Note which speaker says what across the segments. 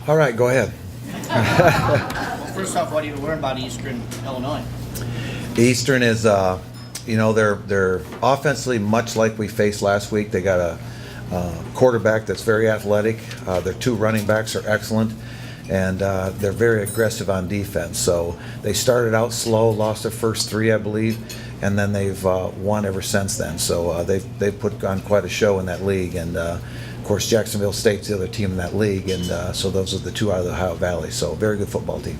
Speaker 1: All right, go ahead.
Speaker 2: Well, first off, what do you learn about Eastern Illinois?
Speaker 1: Eastern is, they're offensively much like we faced last week. They got a quarterback that's very athletic. Their two running backs are excellent, and they're very aggressive on defense. So they started out slow, lost their first three, I believe, and then they've won ever since then. So they've put on quite a show in that league, and of course Jacksonville State's the other team in that league, and so those are the two out of the Ohio Valley. So very good football team.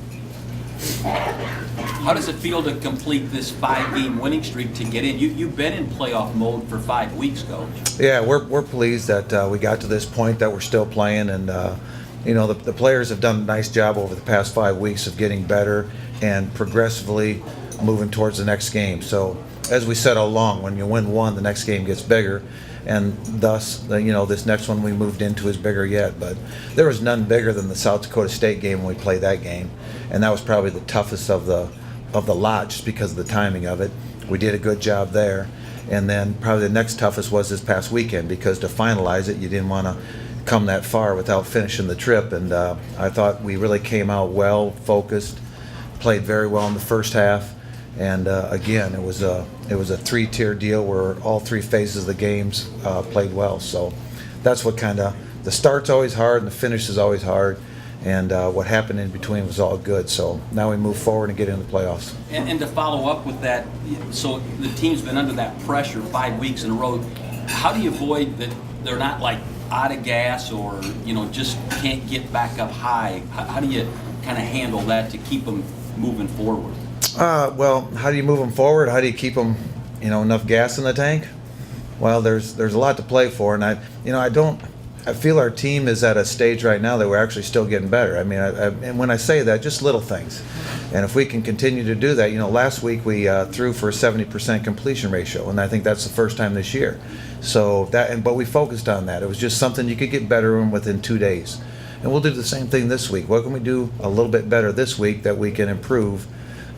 Speaker 3: How does it feel to complete this 5-game winning streak to get in? You've been in playoff mode for 5 weeks, Coach.
Speaker 1: Yeah, we're pleased that we got to this point, that we're still playing, and the players have done a nice job over the past 5 weeks of getting better and progressively moving towards the next game. So as we said all along, when you win one, the next game gets bigger, and thus this next one we moved into is bigger yet. But there was none bigger than the South Dakota State game when we played that game, and that was probably the toughest of the lot, just because of the timing of it. We did a good job there, and then probably the next toughest was this past weekend, because to finalize it, you didn't want to come that far without finishing the trip. And I thought we really came out well, focused, played very well in the first half, and again, it was a 3-tier deal where all three phases of the games played well. So that's what the start's always hard and the finish is always hard. And what happened in between was all good. So now we move forward and get into the playoffs.
Speaker 3: And to follow up with that, so the team's been under that pressure 5 weeks in a row. How do you avoid that they're not like out of gas or just can't get back up high? How do you kind of handle that to keep them moving forward?
Speaker 1: Well, how do you move them forward? How do you keep them, enough gas in the tank? Well, there's a lot to play for, and I feel our team is at a stage right now that we're actually still getting better. I mean, and when I say that, just little things. And if we can continue to do that, last week we threw for a 70% completion ratio, and I think that's the first time this year. So but we focused on that. It was just something you could get better in within 2 days. And we'll do the same thing this week. What can we do a little bit better this week that we can improve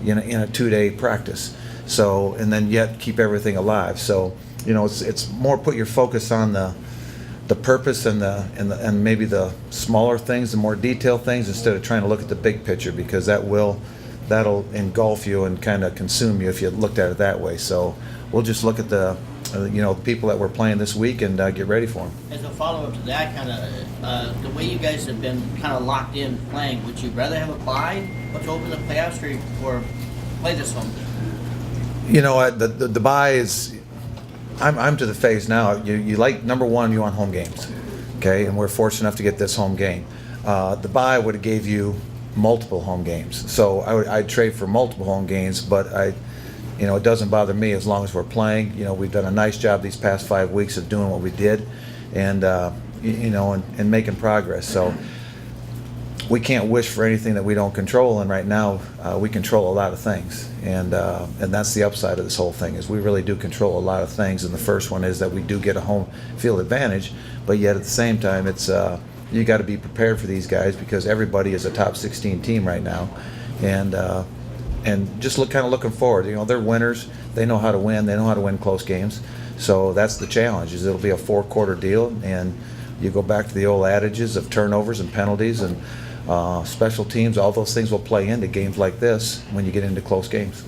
Speaker 1: in a 2-day practice? So, and then yet keep everything alive. So, it's more put your focus on the purpose and maybe the smaller things, the more detailed things, instead of trying to look at the big picture, because that'll engulf you and kind of consume you if you looked at it that way. So we'll just look at the people that we're playing this week and get ready for them.
Speaker 2: As a follow-up to that, the way you guys have been kind of locked in playing, would you rather have a bye to open the playoffs or play this home?
Speaker 1: The bye is. I'm to the phase now. You like, number one, you want home games, okay? And we're fortunate enough to get this home game. The bye would have gave you multiple home games, so I'd trade for multiple home games. But it doesn't bother me as long as we're playing. We've done a nice job these past 5 weeks of doing what we did, and and making progress. So we can't wish for anything that we don't control, and right now we control a lot of things, and that's the upside of this whole thing, is we really do control a lot of things. And the first one is that we do get a home field advantage, but yet at the same time, it's you got to be prepared for these guys, because everybody is a top 16 team right now, and just looking forward. They're winners. They know how to win. They know how to win close games. So that's the challenge. Is it'll be a 4-quarter deal, and you go back to the old adages of turnovers and penalties and special teams. All those things will play into games like this when you get into close games.